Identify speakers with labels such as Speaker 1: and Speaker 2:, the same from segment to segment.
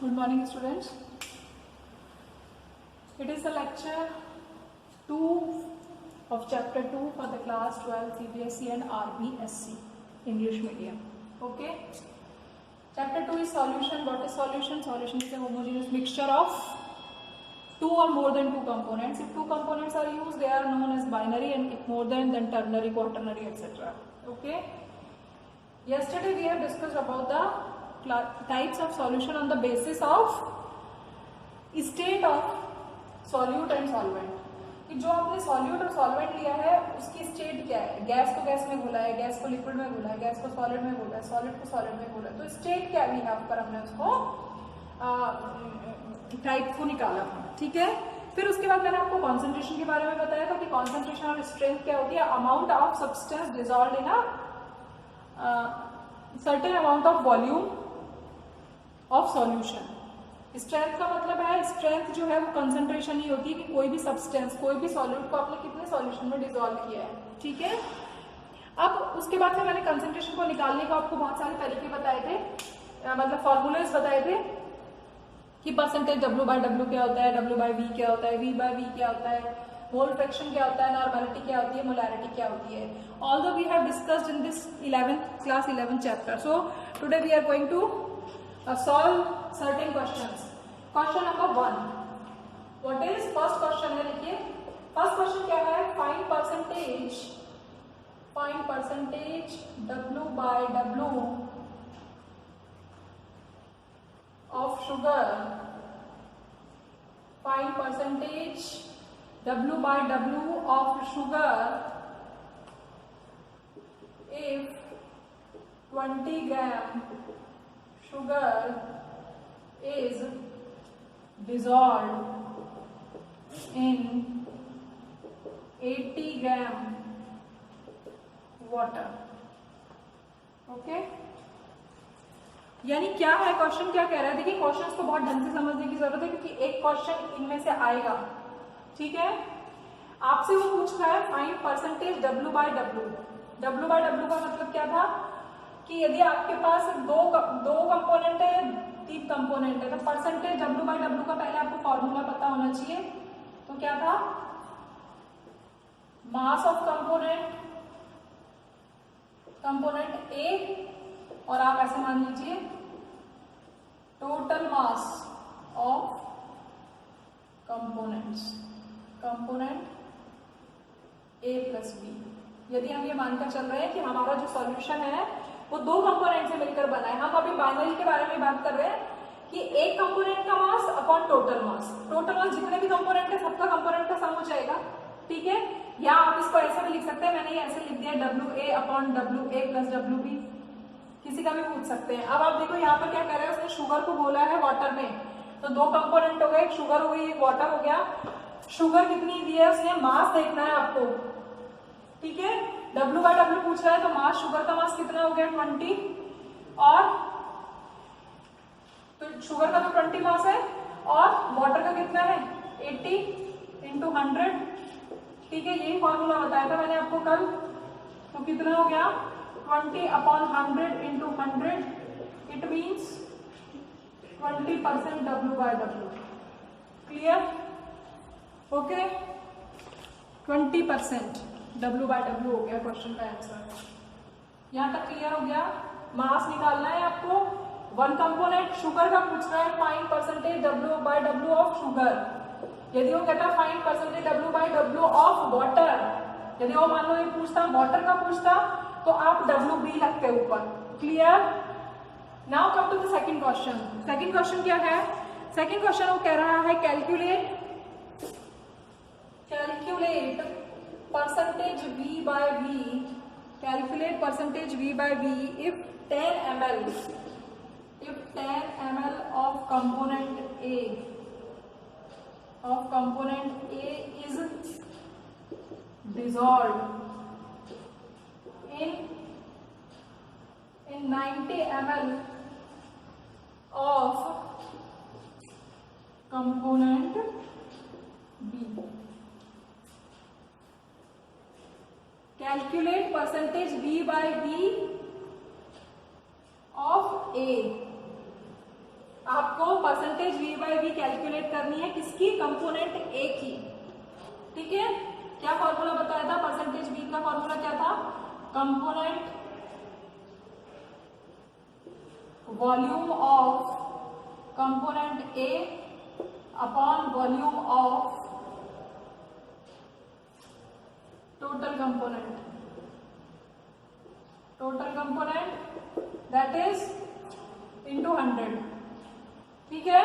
Speaker 1: Good morning, students. It is the lecture 2 of chapter 2 for the class 12 CBSE and RBSC English medium. Okay. Chapter 2 is solution. What is solution? Solution is a homogeneous mixture of two or more than two components. If two components are used, they are known as binary, and if more than, then ternary, quaternary, etc. Okay. Yesterday we have discussed about the types of solution on the basis of state of solute and solvent. कि जो आपने solute और solvent लिया है उसकी state क्या है? Gas को गैस में घुला है, गैस को लिक्विड में घुला है, गैस को सॉलिड में घुला है, सॉलिड को सॉलिड में घुला है, तो state क्या भी है पर हमने उसको टाइप को निकाला था. ठीक है. फिर उसके बाद मैंने आपको कॉन्सेंट्रेशन के बारे में बताया था कि कॉन्सेंट्रेशन और स्ट्रेंथ क्या होती है. Amount of substance dissolved in certain amount of volume of solution. Strength का मतलब है, स्ट्रेंथ जो है वो कंसंट्रेशन ही होती है कि कोई भी सब्सटेंस, कोई भी सॉल्यूट को आपने कितने सॉल्यूशन में डिसॉल्व किया है. ठीक है. अब उसके बाद से मैंने कंसंट्रेशन को निकालने का आपको बहुत सारे तरीके बताए थे, मतलब फॉर्मूलेज बताए थे कि परसेंटेज W बाय W क्या होता है, W बाय V क्या होता है, V बाय V क्या होता है, मोल फ्रैक्शन क्या होता है, नॉर्मेलिटी क्या होती है, मोलैरिटी क्या होती है. Although we have discussed in this 11th class 11th chapter. So today we are going to solve certain questions. Question number 1. What is first question है? देखिए first question क्या है? Find percentage W by W of sugar. Find percentage W by W of sugar if 20 gram sugar is dissolved in 80 gram water. Okay. यानी क्या है question, क्या कह रहा है? देखिए क्वेश्चंस को बहुत ढंग से समझने की जरूरत है क्योंकि एक क्वेश्चन इनमें से आएगा. ठीक है. आपसे वो पूछ रहा है find percentage W by W. W by W का मतलब क्या था कि यदि आपके पास दो कंपोनेंट है या 3 कंपोनेंट है तो परसेंटेज W बाय W का पहले आपको फॉर्मूला पता होना चाहिए. तो क्या था? मास ऑफ कंपोनेंट A, और आप ऐसे मान लीजिए total mass of component A plus B. यदि हम ये मानकर चल रहे हैं कि हमारा जो सॉल्यूशन है वो 2 कंपोनेंट से मिलकर बना है. हम अभी बाइनरी के बारे में बात कर रहे हैं कि एक कंपोनेंट का mass upon total mass. Total mass जितने भी कंपोनेंट है सबका कंपोनेंट का सम हो जाएगा. ठीक है. या आप इसको ऐसे भी लिख सकते हैं, मैंने ये ऐसे लिख दिया WA upon WA plus WB. किसी का भी पूछ सकते हैं. अब आप देखो यहाँ पर क्या कर रहे हैं, उसने शुगर को बोला है वाटर में, तो 2 कंपोनेंट हो गए, एक शुगर हो गई एक वाटर हो गया. शुगर कितनी दी है उसने, मास देखना है आपको. ठीक है. W बाय W पूछ रहा है तो मास, शुगर का मास कितना हो गया 20, और तो शुगर का तो 20 मास है और वाटर का कितना है 80 इंटू 100. ठीक है. यही फॉर्मूला बताया था मैंने आपको कल. तो कितना हो गया 20 upon 100 into 100. It means 20% W by W. Clear? Okay. 20% W by W हो गया क्वेश्चन का आंसर. यहाँ तक क्लियर हो गया. मास निकालना है आपको. 1 कंपोनेंट शुगर का पूछ रहा है, find percentage W by W of sugar. यदि वो कहता है find percentage W by W of water, यदि वो मान लो ये पूछता वाटर का पूछता तो आप WB लगते ऊपर. Clear? Now come to the second question. Second question क्या है? सेकंड क्वेश्चन वो कह रहा है calculate percentage V by V. Calculate percentage V by V if 10 ml of component A is dissolved in 90 ml of component B. Calculate percentage V by V of A आपको percentage V by V calculate करनी है किसकी, component A की, ठीक है। क्या formula बताया था परसेंटेज V का, फॉर्मूला क्या था, component volume of component A upon volume of total component that is into 100, ठीक है,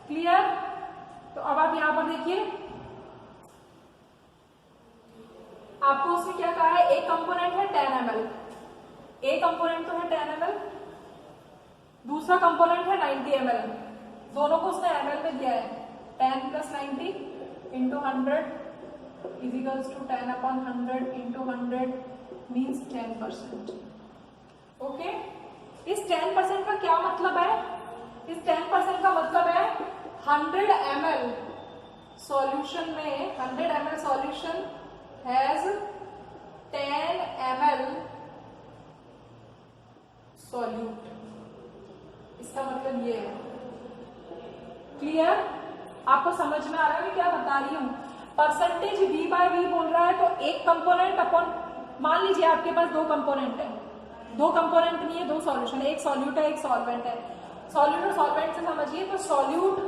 Speaker 1: क्लियर। तो अब आप यहां पर देखिए, आपको उसमें क्या कहा है, एक कंपोनेंट है 10 ml, एक कंपोनेंट तो है 10 ml, दूसरा कंपोनेंट है 90 ml, दोनों को उसने ml में दिया है। 10 plus 90 into 100 is equals to 10 upon 100 into 100 means 10%। Okay, इस 10% का क्या मतलब है, इस 10% का मतलब है 100 ml सॉल्यूशन में, 100 ml solution has 10 ml solute, इसका मतलब ये है, क्लियर। आपको समझ में आ रहा है मैं क्या बता रही हूं। परसेंटेज V बाय V बोल रहा है तो एक कंपोनेंट अपॉन, मान लीजिए आपके पास दो कंपोनेंट है, दो कंपोनेंट नहीं है, दो सॉल्यूशन है, एक सॉल्यूट है एक सॉल्वेंट है। सॉल्यूट और सॉल्वेंट से समझिए, तो सॉल्यूट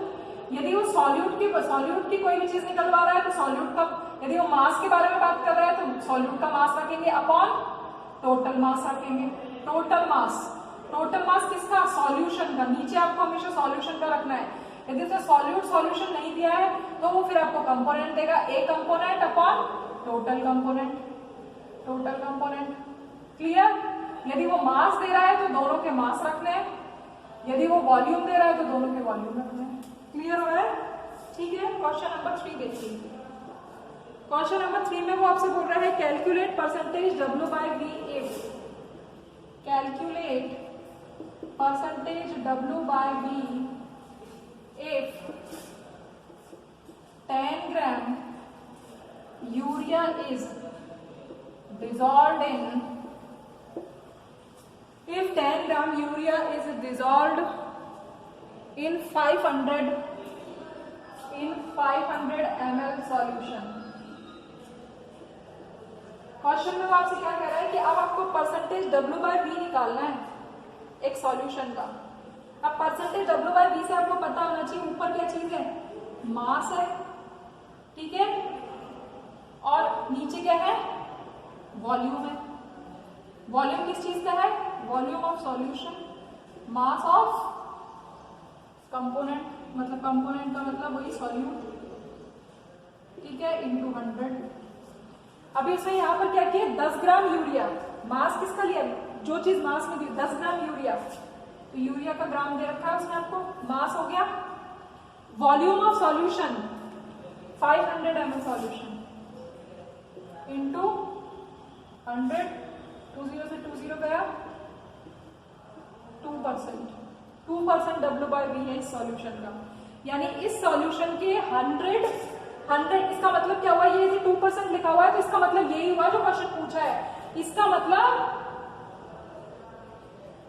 Speaker 1: यदि वो सॉल्यूट की कोई भी चीज निकलवा रहा है तो सॉल्यूट का, यदि वो मास के बारे में बात कर रहा है तो सॉल्यूट का मास रखेंगे अपॉन टोटल मास रखेंगे। टोटल मास किसका, सॉल्यूशन का, नीचे आपको हमेशा सॉल्यूशन का रखना है। यदि तो सॉल्यूशन नहीं दिया है तो वो फिर आपको कंपोनेंट देगा, ए component upon total component, clear. यदि वो मास दे रहा है तो दोनों के मास रखने हैं, यदि वो वॉल्यूम दे रहा है तो दोनों के वॉल्यूम रखने हैं, क्लियर हो रहा है, ठीक है। क्वेश्चन नंबर 3 देखिए, क्वेश्चन नंबर 3 में वो आपसे बोल रहा है calculate percentage W by V इफ, calculate percentage W by V if 10 gram urea is dissolved in, if 10 gram urea is dissolved in 500 ml solution। Question में वो आपसे क्या कह रहा है कि अब आपको परसेंटेज W बाय V निकालना है एक सॉल्यूशन का। अब परसेंटेज W बाय V से आपको पता होना चाहिए ऊपर क्या चीज है, मास है, ठीक है, और नीचे क्या है, वॉल्यूम है। वॉल्यूम किस चीज का है, volume of solution, mass of component, मतलब कंपोनेंट का मतलब वही सॉल्यूट, ठीक है, इनटू 100। अभी उसने यहाँ पर क्या किया, 10 ग्राम यूरिया, मास किसका लिया, जो चीज मास में दी 10 ग्राम यूरिया, तो यूरिया का ग्राम दे रखा है उसने आपको, मास हो गया। Volume of solution 500 ml solution into 100, 20 से 20 गया, 2% W बाय V है इस सॉल्यूशन का। यानी इस सॉल्यूशन के 100 इसका मतलब क्या हुआ, ये 2% लिखा हुआ है तो इसका मतलब यही हुआ जो क्वेश्चन पूछा है। इसका मतलब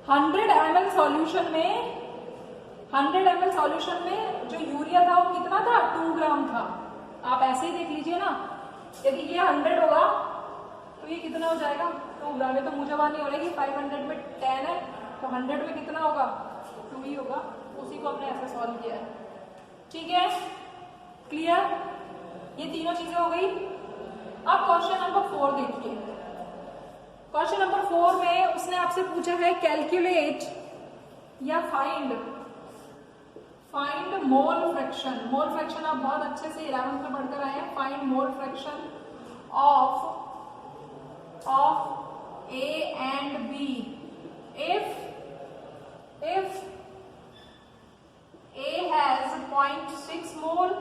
Speaker 1: 100 ml सॉल्यूशन में जो यूरिया था वो कितना था, 2 ग्राम था। आप ऐसे ही देख लीजिए ना, यदि ये 100 होगा तो ये कितना हो जाएगा, 2 ग्राम। ये तो मुझे बात नहीं हो रही कि 500 में 10 है तो 100 में कितना होगा, 2 ही होगा। उसी को हमने ऐसे सॉल्व किया है, ठीक है, क्लियर। ये तीनों चीजें हो गई। अब क्वेश्चन नंबर 4 देखिए। क्वेश्चन नंबर 4 में उसने आपसे पूछा है कैलकुलेट या find mole fraction. Mole fraction आप बहुत अच्छे से 11th में पढ़कर आए हैं। Find mole fraction of A and B if A has 0.6 mole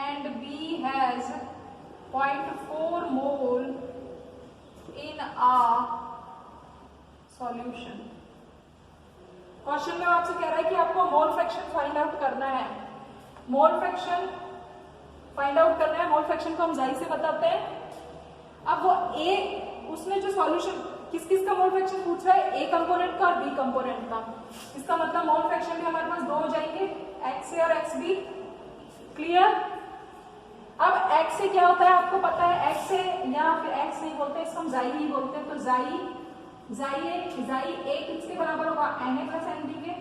Speaker 1: and B has 0.4 mole in a solution। Question में आपसे कह रहा है कि आपको मोल फ्रैक्शन फाइंड आउट करना है। मोल फ्रैक्शन फाइंड आउट करना है, मोल फ्रैक्शन को हम जारी से बताते हैं। अब वो ए, उसने जो किस किस का मोल फ्रैक्शन पूछ रहा है, ए कंपोनेंट का और बी कंपोनेंट का। इसका मतलब मोल फ्रैक्शन भी हमारे पास दो हो जाएंगे, एक्स ए और एक्स बी। क्लियर। अब एक्स ए क्या होता है आपको पता है, एक्स ए या फिर एक्स नहीं बोलते, इसको हम जाई ही बोलते हैं। तो जाई ए किसके बराबर होगा, N A plus N B के,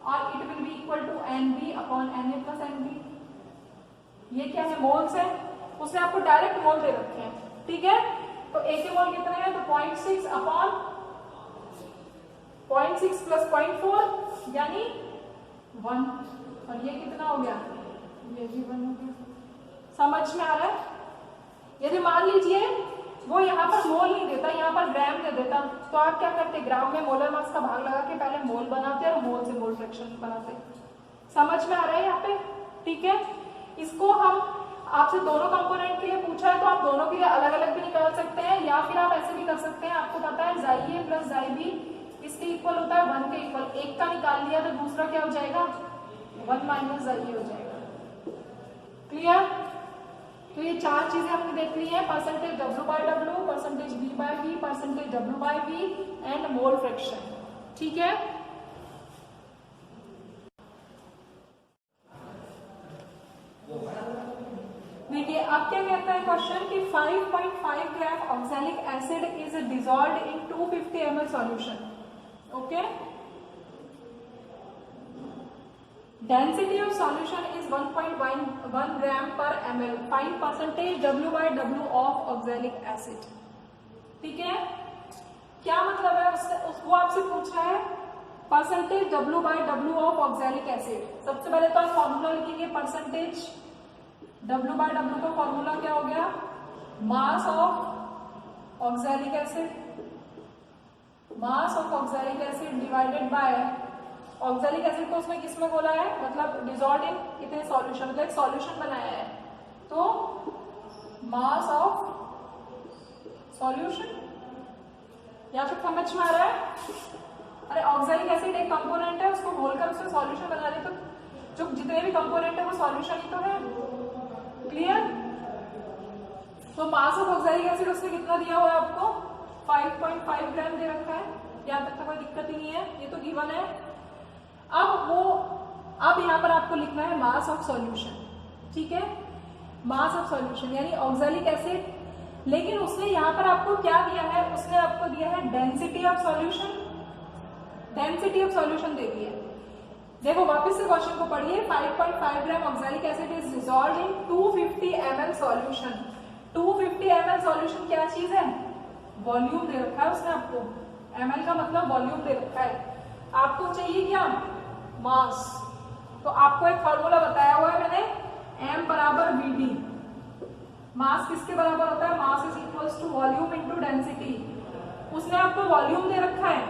Speaker 1: और it will be equal to N B upon N A plus N B. ये क्या है, मोल्स है, उसने आपको डायरेक्ट मोल दे रखे हैं, ठीक है। तो ए के मोल कितने हैं, तो 0.6 अपॉन 0.6 प्लस 0.4 यानी 1, और ये कितना हो गया, ये भी 1 हो गया। समझ में आ रहा है। यदि मान लीजिए वो यहाँ पर मोल नहीं देता, यहाँ पर ग्राम दे देता, तो आप क्या करते, ग्राम में मोलर मास का भाग लगा के पहले मोल बनाते और मोल से मोल फ्रैक्शन बनाते। समझ में आ रहा है यहाँ पे, ठीक है। इसको हम आपसे दोनों कंपोनेंट के लिए पूछा है तो आप दोनों के लिए अलग अलग भी निकाल सकते हैं, या फिर आप ऐसे भी कर सकते हैं। आपको पता है जाई ए प्लस जाई बी इसके इक्वल होता है 1 के इक्वल, एक का निकाल लिया तो दूसरा क्या हो जाएगा, 1 माइनस जाई ए हो जाएगा। क्लियर। तो ये चार चीजें हमने देख ली है, percentage W by W, percentage B by B, percentage W by B and mole fraction, ठीक है। देखिए अब क्या कहता है क्वेश्चन कि 5.5 gram oxalic acid is dissolved in 250 ml solution. Okay, density of solution is 1.1 gram per ml, find percentage W by W of oxalic acid. ठीक है, क्या मतलब है उसको आपसे पूछ रहा है percentage W by W of oxalic acid. सबसे पहले तो आप फॉर्मूला लिखेंगे, परसेंटेज W by W का फॉर्मूला क्या हो गया, mass of oxalic acid, mass of oxalic acid divided by oxalic acid को उसने किस में बोला है, मतलब डिसॉल्व्ड इन कितने सॉल्यूशन, मतलब एक सॉल्यूशन बनाया है, तो मास ऑफ सॉल्यूशन। या फिर समझ में आ रहा है, अरे ऑक्सैलिक एसिड एक कंपोनेंट है, उसको घोलकर उससे सॉल्यूशन बना दे तो जो जितने भी कंपोनेंट है वो सॉल्यूशन ही तो है। क्लियर। तो मास ऑफ ऑक्सैलिक एसिड उसने कितना दिया हुआ है आपको, 5.5 ग्राम दे रखा है, यहाँ तक तो कोई दिक्कत ही नहीं है, ये तो गिवन है। अब यहाँ पर आपको लिखना है मास ऑफ सॉल्यूशन, ठीक है, मास ऑफ सॉल्यूशन यानी ऑक्सैलिक एसिड। लेकिन उसने यहाँ पर आपको क्या दिया है, उसने आपको दिया है density of solution, density of solution दे दी है। देखो वापस से क्वेश्चन को पढ़िए, 5.5 gram oxalic acid is dissolved in 250 ml solution. 250 ml solution क्या चीज है, वॉल्यूम दे रखा है उसने आपको, ml का मतलब वॉल्यूम दे रखा है। आपको चाहिए क्या, मास। तो आपको एक फॉर्मूला बताया हुआ है मैंने, m बराबर Vd। मास किसके बराबर होता है, mass is equals to volume into density. उसने आपको वॉल्यूम दे रखा है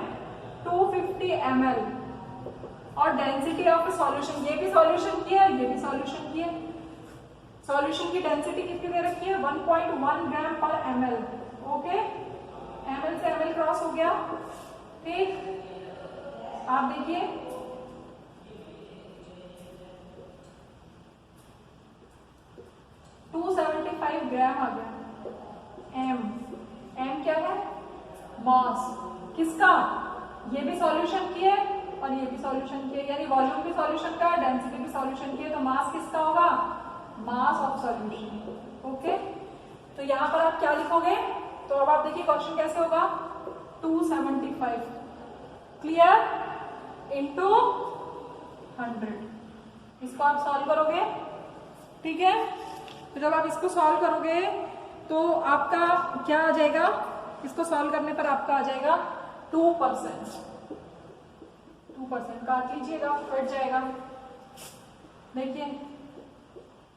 Speaker 1: 250 ml और डेंसिटी ऑफ सॉल्यूशन, ये भी सॉल्यूशन की है, ये भी सॉल्यूशन की है। सॉल्यूशन की डेंसिटी कितनी दे रखी है, 1.1 gram per ml। Okay, ml से ml क्रॉस हो गया, ठीक। आप देखिए ग्राम आ गया। m क्या है, मास किसका, ये भी सॉल्यूशन की है और ये भी सॉल्यूशन की है, यानी वॉल्यूम भी सॉल्यूशन का है, डेंसिटी भी सॉल्यूशन की है, तो मास किसका होगा, मास ऑफ सॉल्यूशन। ओके, तो यहाँ पर आप क्या लिखोगे, तो अब आप देखिए क्वेश्चन कैसे होगा, 275 क्लियर इंटू 100। इसको आप सॉल्व करोगे, ठीक है। तो जब आप इसको सॉल्व करोगे तो आपका क्या आ जाएगा, इसको सॉल्व करने पर आपका आ जाएगा 2%। 2% काट लीजिएगा, कट जाएगा। देखिए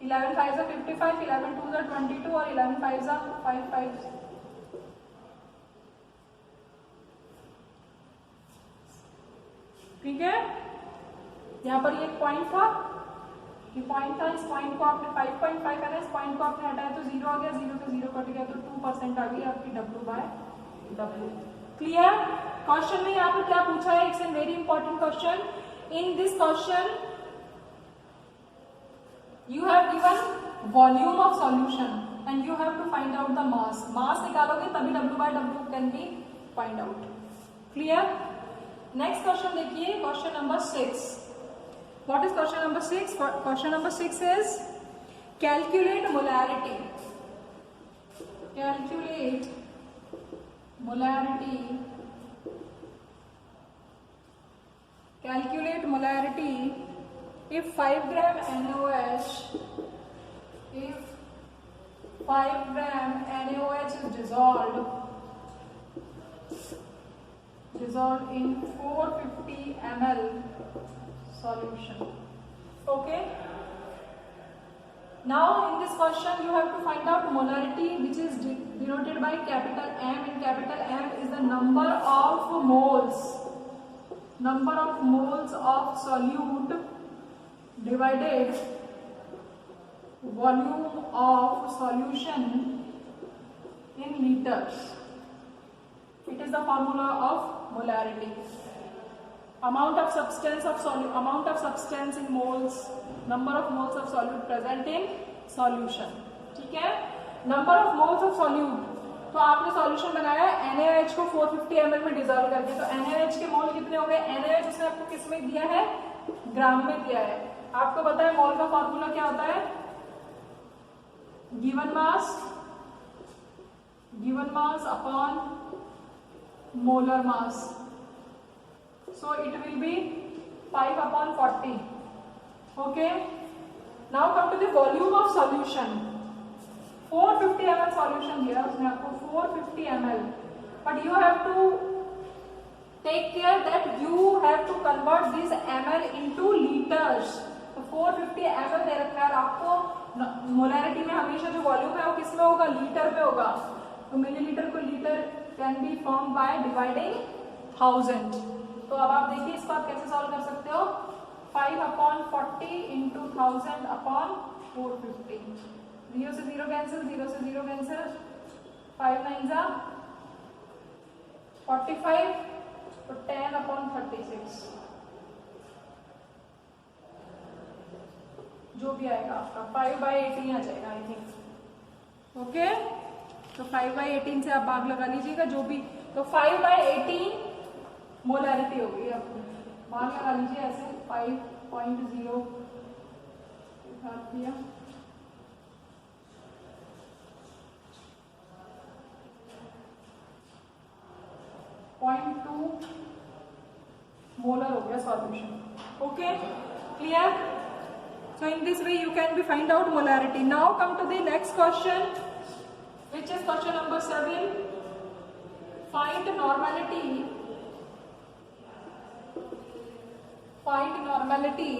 Speaker 1: 11 5 जा 55, 11 2 जा 22 और 11 5 जा 55। ठीक है, यहाँ पर ये पॉइंट था, ये पॉइंट था, इस पॉइंट को आपने 5.5 है ना, इस पॉइंट को आपने हटाया तो 0 आ गया, 0 से 0 कट गया तो 2% आ गई आपकी W by W। Clear. Question में यहाँ पर क्या पूछा है, it's a very important question. In this question you have given volume of solution and you have to find out the mass. Mass निकालोगे तभी W by W can be find out. Clear? Next question देखिए, question number 6। What is question number 6? Question number 6 is calculate molarity. Calculate molarity. Calculate molarity if 5 gram NaOH, if 5 gram NaOH is dissolved in 450 ml solution. Okay. Now in this question you have to find out molarity, which is denoted by capital M, and capital M is the number of moles. Number of moles of solute divided volume of solution in liters. It is the formula of molarity. Amount of substance in moles, number of moles of solute present in solution. ठीक है? Number of moles of solute, तो आपने solution बनाया NaOH को 450 ml में dissolve करके, तो NaOH के मोल कितने हो गए? NaOH उसने आपको किस में दिया है? ग्राम में दिया है। आपको पता है मोल का फॉर्मूला क्या होता है? Given mass upon molar mass, so it will be 5/40. Okay, now come to the volume of solution. 450 ml solution दिया उसने आपको, 450 ml, but you have to take care that you have to convert this ml into liters. तो 450 ml दे रखा है आपको। Molarity में हमेशा जो वॉल्यूम है वो किस में होगा? लीटर में होगा। तो मिलीलीटर को litre can be form by dividing 1000। तो अब आप देखिए इसको आप कैसे सॉल्व कर सकते हो? 5/40 into 1000 upon 450। 0 से 0 कैंसिल, 0 से 0 कैंसिल, 5 9 45, तो 10/36 जो भी आएगा आपका 5/18 आ जाएगा आई थिंक। ओके, तो 5/18 से आप भाग लगा लीजिएगा जो भी, तो 5/18 मोलैरिटी होगी। आपको भाग लगा लीजिए ऐसे 5.0 दिया, 0.2 मोलर हो गया solution. Okay, clear? So in this way you can be find out molarity. Now come to the next question, which is question number 7. Find normality. Find normality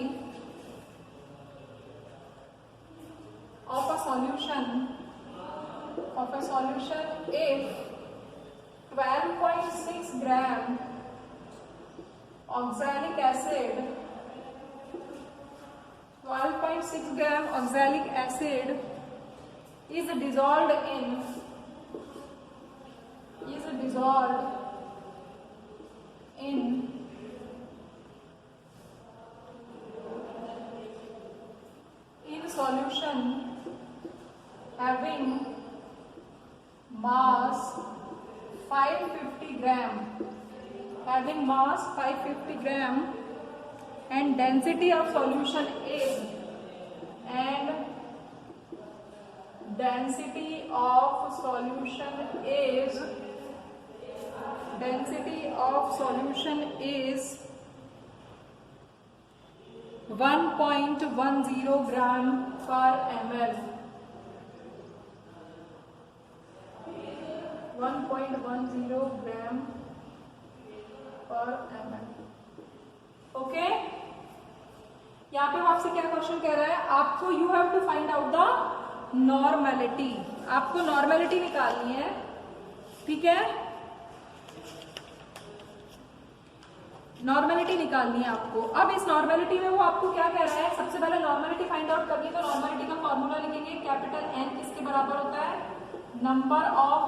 Speaker 1: of a solution if 12.6 gram oxalic acid, 12.6 gram oxalic acid is dissolved in solution having mass 550 gram, and density of solution is, density of solution is 1.10 gram per ml. 1.10 gram per ml. Okay, यहाँ पे आपसे क्या question कह रहा है? आपको you have to find out the normality. आपको normality निकालनी है, ठीक है? नॉर्मेलिटी निकालनी है आपको। अब इस नॉर्मेलिटी में वो आपको क्या कह रहा है? सबसे पहले नॉर्मेलिटी फाइंड आउट करनी है, तो नॉर्मेलिटी का फॉर्मूला लिखेंगे। कैपिटल N किसके बराबर होता है? Number of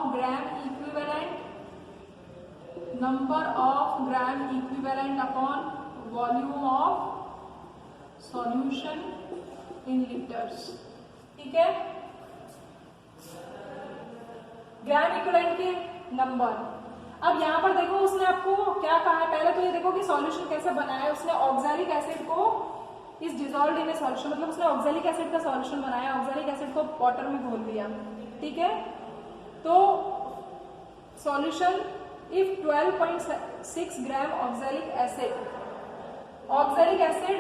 Speaker 1: gram equivalent upon volume of solution in litres, ठीक है? ग्राम इक्विवेलेंट के नंबर। अब यहाँ पर देखो उसने आपको क्या कहा है, पहले तो ये देखो कि सॉल्यूशन कैसे बनाया है उसने। ऑक्सैलिक एसिड को is dissolved in A solution, मतलब उसने ऑक्सैलिक एसिड का सॉल्यूशन बनाया, ऑक्सैलिक एसिड को वाटर में घोल दिया, ठीक है। तो solution if 12.6 gram oxalic acid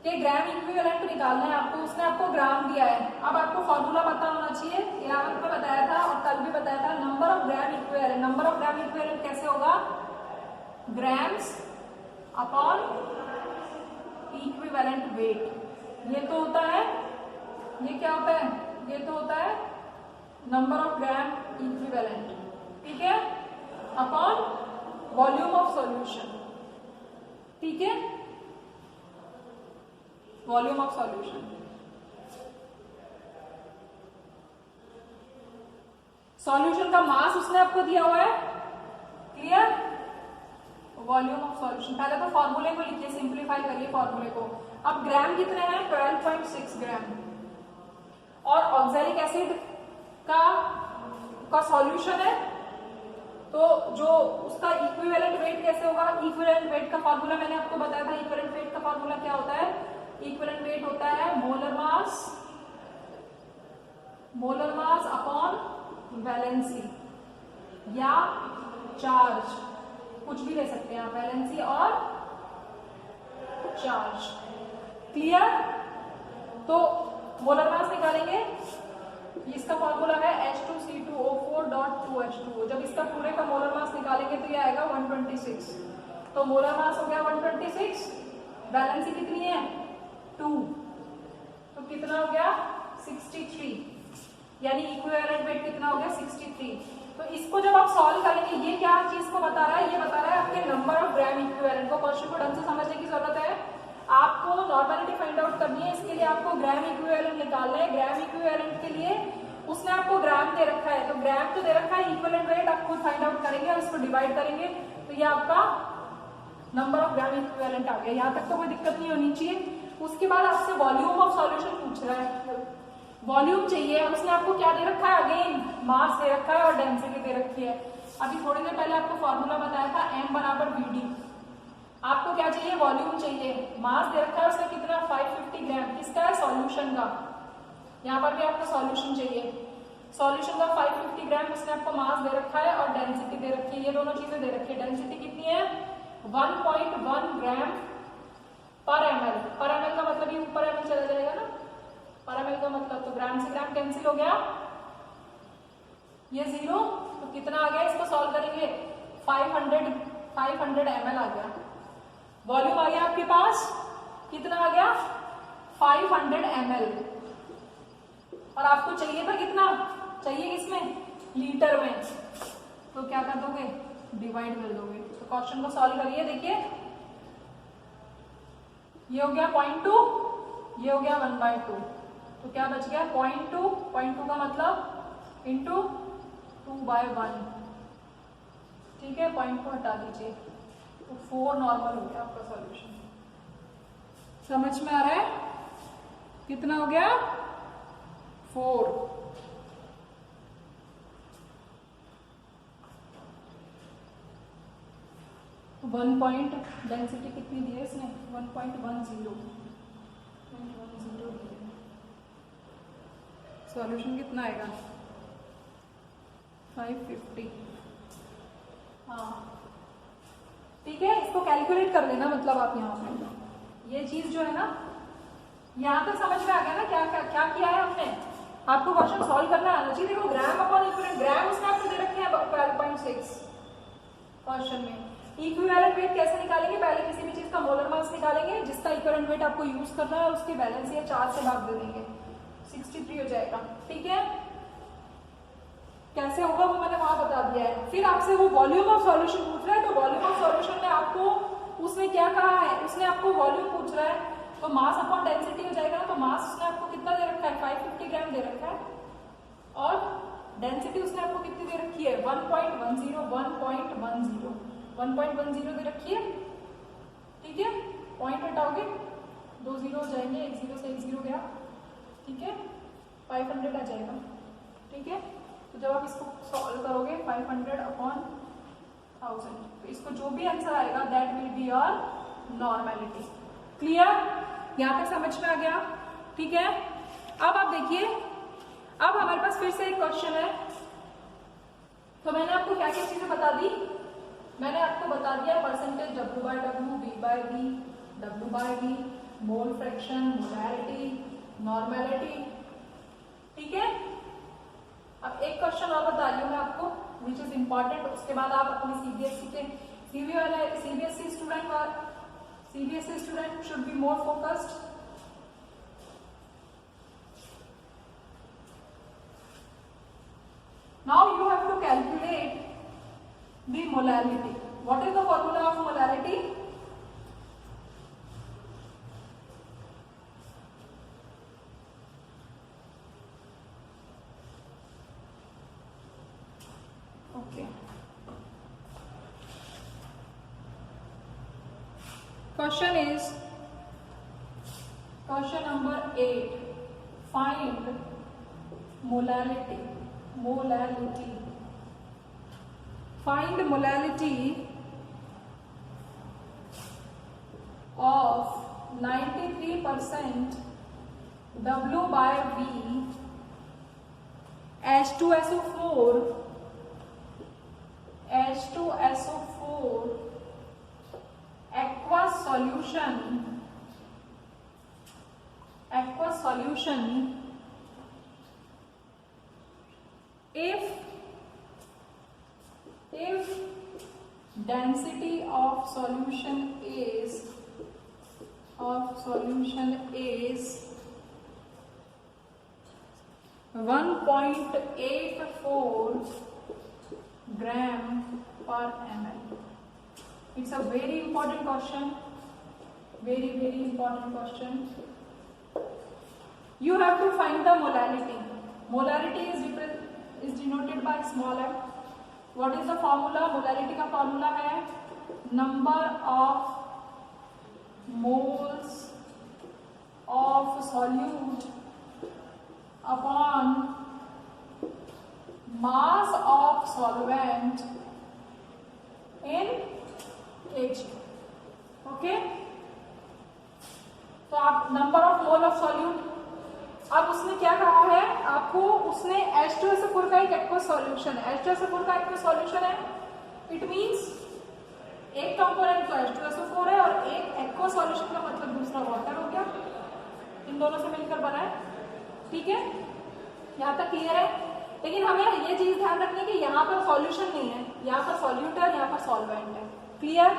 Speaker 1: के ग्राम इक्विवेलेंट निकालना है आपको, उसने आपको ग्राम दिया है। अब आपको फॉर्मूला पता होना चाहिए, 11th में बताया था और कल भी बताया था, number of gram equivalent. Number of gram equivalent कैसे होगा, ग्राम्स अपॉन इक्विवेलेंट वेट। ये तो होता है, ये क्या होता है, ये तो होता है नंबर ऑफ ग्राम इक्विवेलेंट, ठीक है, अपॉन वॉल्यूम ऑफ सॉल्यूशन, ठीक है, वॉल्यूम ऑफ सॉल्यूशन। सॉल्यूशन का मास उसने आपको दिया हुआ है, क्लियर। वॉल्यूम ऑफ सॉल्यूशन, पहले तो फॉर्मूले को लिखिए, सिंप्लीफाई करिए फॉर्मूले को। अब ग्राम कितने हैं, 12.6 ग्राम, और ऑक्सैलिक एसिड का सॉल्यूशन है, तो जो उसका इक्विवेलेंट वेट कैसे होगा, इक्विवेलेंट वेट का फॉर्मूला मैंने आपको बताया था। इक्विवेलेंट वेट का फॉर्मूला क्या होता है, इक्विवेलेंट वेट होता है मोलर मास अपॉन वैलेंसी या चार्ज, कुछ भी ले सकते हैं आप, वैलेंसी और चार्ज, क्लियर। तो मोलर मास निकालेंगे, इसका फॉर्मूला है H2C2O4.2H2O। जब इसका पूरे का मोलर मास निकालेंगे तो ये आएगा 126। तो मोलर मास हो गया 126, वैलेंसी कितनी है 2, तो कितना हो गया 63, यानी इक्विवेलेंट वेट कितना हो गया 63। तो इसको जब आप सॉल्व करेंगे, ये क्या चीज को बता रहा है, ये बता रहा है आपके नंबर ऑफ ग्राम इक्विवेलेंट को। क्वेश्चन को ढंग से समझने की जरूरत है, आपको नॉर्मेलिटी फाइंड आउट करनी है, इसके लिए आपको ग्राम इक्विवेलेंट निकालना है। ग्राम इक्विवेलेंट के लिए उसने आपको ग्राम दे रखा है, तो ग्राम तो दे रखा है, इक्विवेलेंट वेट आप खुद फाइंड आउट करेंगे और इसको डिवाइड करेंगे, तो ये आपका नंबर ऑफ ग्राम इक्विवेलेंट आ गया। यहाँ तक तो कोई दिक्कत नहीं होनी चाहिए। उसके बाद आपसे वॉल्यूम ऑफ सॉल्यूशन पूछ रहा है, वॉल्यूम चाहिए, और उसने आपको क्या दे रखा है, अगेन मास दे रखा है और डेंसिटी दे रखी है। अभी थोड़ी देर पहले आपको फॉर्मूला बताया था m बराबर vd। आपको क्या चाहिए, वॉल्यूम चाहिए, मास दे रखा है उसने कितना 550 ग्राम, किसका है, सॉल्यूशन का। यहाँ पर भी आपको सॉल्यूशन चाहिए, सॉल्यूशन का 550 ग्राम उसने आपको मास दे रखा है और डेंसिटी दे रखी है, ये दोनों चीजें दे रखी है। डेंसिटी कितनी है 1.1 ग्राम पर ml। पर ml का मतलब ये ऊपर ml चला जाएगा ना, पर ml का मतलब, तो ग्राम से ग्राम कैंसिल हो गया, ये 0, तो कितना आ गया, इसको सॉल्व करेंगे 500 ml आ गया। वॉल्यूम आ गया आपके पास, कितना आ गया 500 ml, और आपको चाहिए था कितना, चाहिए किसमें, लीटर में, तो क्या कर दोगे, डिवाइड कर दोगे। तो क्वेश्चन को सॉल्व करिए, देखिए ये हो गया 0.2, ये हो गया 1/2, तो क्या बच गया 0.2 का मतलब इंटू 2/1, ठीक है, 0.2 हटा दीजिए, तो 4 नॉर्मल हो गया आपका सॉल्यूशन। समझ में आ रहा है, कितना हो गया 4। वन पॉइंट डेंसिटी कितनी दी है इसने, 1.10 सॉल्यूशन कितना आएगा 550। हाँ ठीक है, इसको कैलकुलेट कर लेना, मतलब आप यहाँ पे ये चीज जो है ना, यहाँ तक समझ में आ गया ना, क्या क्या क्या किया है हमने। आपको क्वेश्चन सॉल्व करना आना चाहिए। देखो ग्राम अपॉन इक्विवेलेंट, ग्राम उसने आपको दे रखे हैं 12.6 क्वेश्चन में। इक्विवेलेंट वेट कैसे निकालेंगे, पहले किसी भी चीज का मोलर मास निकालेंगे, जिसका इक्विवेलेंट वेट आपको यूज करना है, उसके बैलेंस या 4 से भाग दे देंगे, 63 हो जाएगा, ठीक है। कैसे होगा वो मैंने वहां बता दिया है। फिर आपसे वो वॉल्यूम ऑफ सॉल्यूशन पूछ रहा है, तो वॉल्यूम ऑफ सॉल्यूशन में आपको उसने क्या कहा है, उसने आपको वॉल्यूम पूछ रहा है, तो मास अपॉन डेंसिटी हो जाएगा ना। तो मास उसने आपको कितना दे रखा है 550 ग्राम दे रखा है, और डेंसिटी उसने आपको कितनी दे रखी है 1.10 दे रखी है, ठीक है। पॉइंट हटाओगे 2 0 हो जाएंगे, 1 0 से 1 0 गया, ठीक है, 500 आ जाएगा, ठीक है। तो जब आप इसको सॉल्व करोगे 500 अपॉन 1000, तो इसको जो भी आंसर आएगा that will be your normality. Clear? यहाँ तक समझ में आ गया? ठीक है। अब आप देखिए, अब हमारे पास फिर से एक क्वेश्चन है। तो मैंने आपको क्या क्या चीजें बता दी? मैंने आपको बता दिया percentage W/W, V/V, W/V, mole fraction, molarity, normality. ठीक है। अब एक क्वेश्चन और बता रही हूँ मैं आपको विच इज इंपॉर्टेंट, उसके बाद आप अपने सीबीएसई के CBSE student should be more focused. Now you have to calculate the molarity. What is the formula of molarity? Okay. Question number 8. Find molarity. Find molarity of 93% W/V H2SO4 aqueous solution if density of solution is 1.84 gram per ml. It's a very important question. Very important question. You have to find the molarity. Molarity is denoted by small m. What is the formula? Molarity का formula है number of moles of solute upon mass of solvent in kg. Okay? तो आप number of mole of solute, अब उसने क्या कहा है आपको, उसने H2SO4 का एक एक्वस सॉल्यूशन है, H2SO4 का एक्वस सॉल्यूशन है, इट मींस एक कंपोनेंट तो H2SO4 है और एक एक्वस सॉल्यूशन का मतलब दूसरा वाटर हो गया, इन दोनों से मिलकर बना है। ठीक है, यहाँ तक क्लियर है। लेकिन हमें ये चीज ध्यान रखनी है कि यहाँ पर सॉल्यूशन नहीं है, यहाँ पर सॉल्यूट है, यहाँ पर सॉल्वेंट है। क्लियर?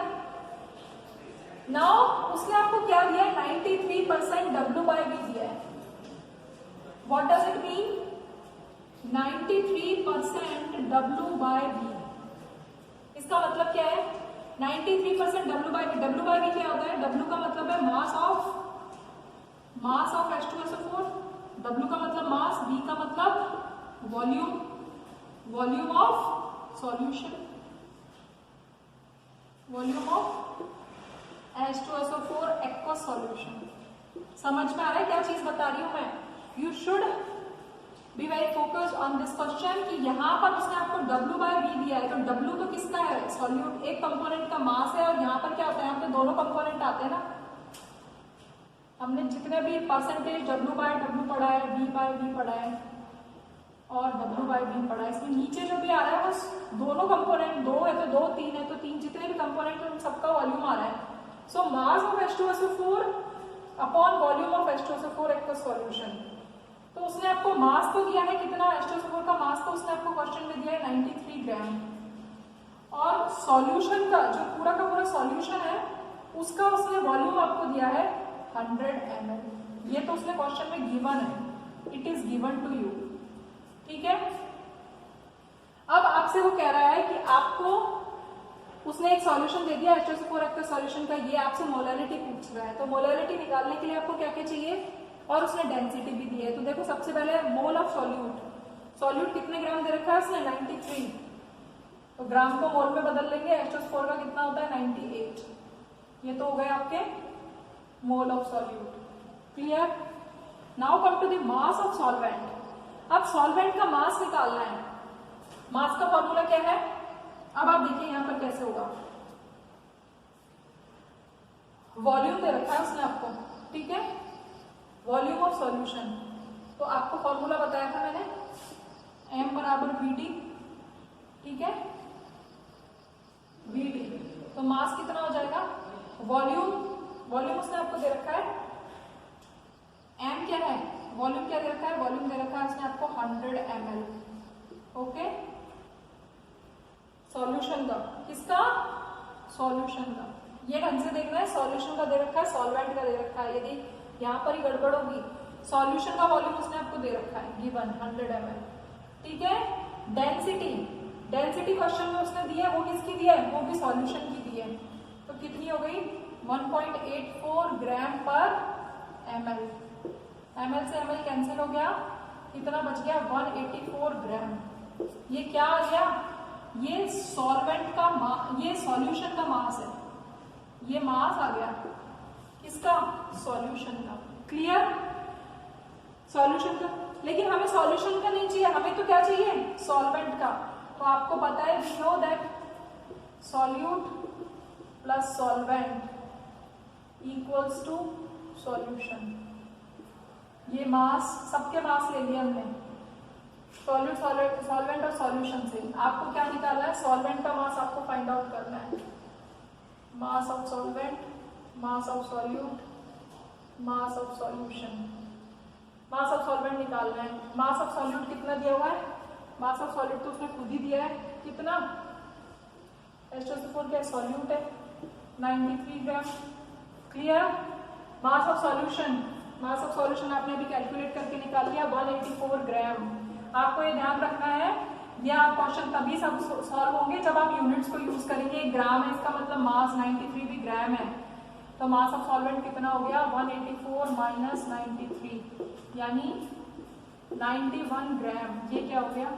Speaker 1: नाउ उसने आपको क्या दिया है, 93% W/V दिया है। What does it mean? 93% W/V। इसका मतलब क्या है? 93% W/V। W/V क्या होता है? W का मतलब है मास ऑफ H2SO4, W का मतलब मास, V का मतलब volume of solution, volume of H2SO4 aqueous solution. समझ में आ रहा है क्या चीज बता रही हूं मैं? You should be very focused on this question कि यहाँ पर उसने आपको W/V दिया है, तो W तो किसका है? सॉल्यूट, एक कंपोनेंट का मास है, और यहाँ पर क्या होता है, यहाँ पे दोनों कंपोनेंट आते हैं ना। हमने जितने भी परसेंटेज W/W पढ़ा है, V/V पढ़ा है और W/V पढ़ा है, इसमें नीचे जो भी आ रहा है बस दोनों कंपोनेंट, दो है तो दो, तीन है तो तीन, जितने भी कंपोनेंट है उन सबका वॉल्यूम आ रहा है। So mass of H2SO4 upon volume of H2SO4 aqueous solution. तो उसने आपको मास तो दिया है कितना, H2SO4 का मास तो उसने आपको क्वेश्चन में दिया है 93 ग्राम, और सॉल्यूशन का जो पूरा का पूरा सॉल्यूशन है उसका उसने वॉल्यूम आपको दिया है 100 ml। ये तो उसने क्वेश्चन में गिवन है, it is given to you. ठीक है, अब आपसे वो कह रहा है कि आपको उसने एक सॉल्यूशन दे दिया H2SO4 एक्वस सॉल्यूशन का, ये आपसे मोलैरिटी पूछ रहा है। तो मोलैरिटी निकालने के लिए आपको क्या क्या चाहिए, और उसने डेंसिटी भी दी है। तो देखो सबसे पहले मोल ऑफ सॉल्यूट कितने ग्राम दे रखा है उसने, 93, तो ग्राम को मोल में बदल लेंगे, H2SO4 का कितना होता है 98। ये तो हो गए आपके mole of solute. Clear? Now come to the mass of solvent. अब सॉल्वेंट का मास निकालना है, मास का फॉर्मूला क्या है? अब आप देखिए यहां पर कैसे होगा। वॉल्यूम दे रखा है उसने आपको, ठीक है, वॉल्यूम ऑफ सॉल्यूशन। तो आपको फॉर्मूला बताया था मैंने, m बराबर VT, ठीक है, VT। तो मास कितना हो जाएगा? वॉल्यूम उसने आपको दे रखा है, m क्या है, वॉल्यूम क्या दे रखा है? वॉल्यूम दे रखा है उसने आपको 100 ml, ओके। सॉल्यूशन का, किसका? सॉल्यूशन का। ये ढंग से देखना है, सॉल्यूशन का दे रखा है, सॉल्वेंट का दे रखा है। यदि यहाँ पर ही गड़बड़ होगी, सॉल्यूशन का वॉल्यूम उसने आपको दे रखा है गिवन 100 ml, ठीक है। डेंसिटी क्वेश्चन में उसने दी है, वो किसकी दी है? वो भी सॉल्यूशन की दी है। तो कितनी हो गई? 1.84 ग्राम पर ml। ml से ml कैंसिल हो गया, कितना बच गया? 184 ग्राम। ये क्या आ गया? ये सॉल्वेंट का ये सॉल्यूशन का मास है, ये मास आ गया किसका? सॉल्यूशन का। क्लियर? सॉल्यूशन का। लेकिन हमें सॉल्यूशन का नहीं चाहिए, हमें तो क्या चाहिए? सॉल्वेंट का। तो आपको पता है, we know that solute plus solvent equals to solution. ये मास, सबके मास ले लिया हमने, सॉल्वेंट और सॉल्यूशन से। आपको क्या निकालना है? सॉल्वेंट का मास आपको फाइंड आउट करना है। मास of solvent, mass of solute, mass of solution. Mass of solvent निकालना है। मास ऑफ सॉल्यूट कितना दिया हुआ है? मास ऑफ सॉल्यूट तो उसने खुद ही दिया है, कितना? H2SO4 क्या सॉल्यूट है, 93 gram. Clear? Mass of solution, mass of solution आपने अभी कैलकुलेट करके निकाल लिया 184 ग्राम। आपको ये ध्यान रखना है, ये आप क्वेश्चन तभी सब सॉल्व होंगे जब आप यूनिट्स को यूज करेंगे। ग्राम है, इसका मतलब मास 93 भी ग्राम है। तो मास ऑफ सॉल्वेंट कितना हो गया? 184 माइनस 93 यानी 91 ग्राम। ये क्या हो गया?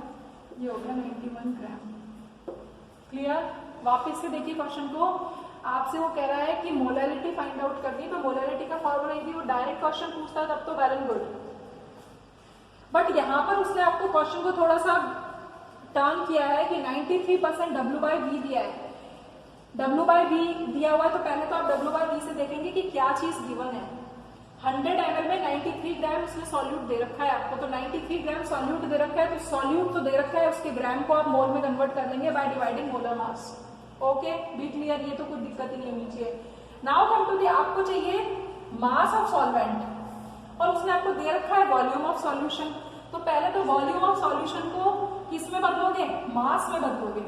Speaker 1: ये हो गया 91 ग्राम। क्लियर? वापस से देखिए क्वेश्चन को। आपसे वो कह रहा है कि मोलैलिटी फाइंड आउट करनी, तो मोलैलिटी का फॉर्मूला यदि वो डायरेक्ट क्वेश्चन पूछता है तब तो वेल एंड गुड, बट यहाँ पर उसने आपको क्वेश्चन को थोड़ा सा टर्न किया है कि 93% W/V दिया है। W/V दिया हुआ है तो पहले तो आप W/V से देखेंगे कि क्या चीज गिवन है। 100 ml में 93 ग्राम उसने सॉल्यूट दे रखा है आपको, तो 93 ग्राम सॉल्यूट दे रखा है, तो सॉल्यूट तो दे रखा है, उसके ग्राम को आप मोल में कन्वर्ट कर देंगे by dividing molar mass. Okay, be clear? ये तो कोई दिक्कत ही नहीं होनी चाहिए। नाउ कम टू दी, आपको चाहिए मास ऑफ सॉल्वेंट और उसने आपको दे रखा है वॉल्यूम ऑफ सॉल्यूशन। तो पहले तो वॉल्यूम ऑफ सॉल्यूशन को किस में बदलोगे? मास में बदलोगे।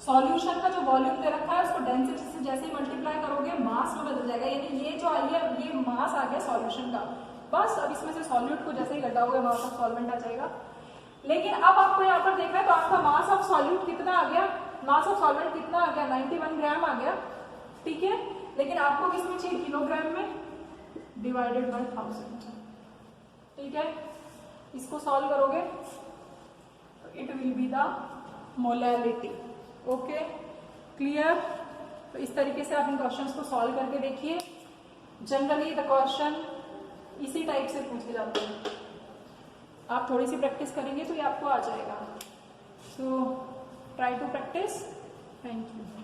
Speaker 1: सॉल्यूशन का जो वॉल्यूम दे रखा है उसको डेंसिटी से जैसे ही मल्टीप्लाई करोगे मास में बदल जाएगा, यानी ये जो आई है ये मास आ गया सॉल्यूशन का। बस अब इसमें से सॉल्यूट को जैसे ही घटाओगे मास ऑफ सॉल्वेंट आ जाएगा। लेकिन अब आपको यहाँ पर देखना है, तो आपका मास ऑफ सॉल्यूट कितना आ गया? मास ऑफ सॉल्वेंट कितना आ गया? 91 ग्राम आ गया, ठीक है। लेकिन आपको किसमें चाहिए? किलोग्राम में, डिवाइडेड बाय 1000, ठीक है। इसको सॉल्व करोगे तो it will be the molality. Okay, clear? तो इस तरीके से आप इन क्वेश्चंस को सॉल्व करके देखिए। जनरली द क्वेश्चन इसी टाइप से पूछे जाते हैं। आप थोड़ी सी प्रैक्टिस करेंगे तो ये आपको आ जाएगा। So try to practice. Thank you.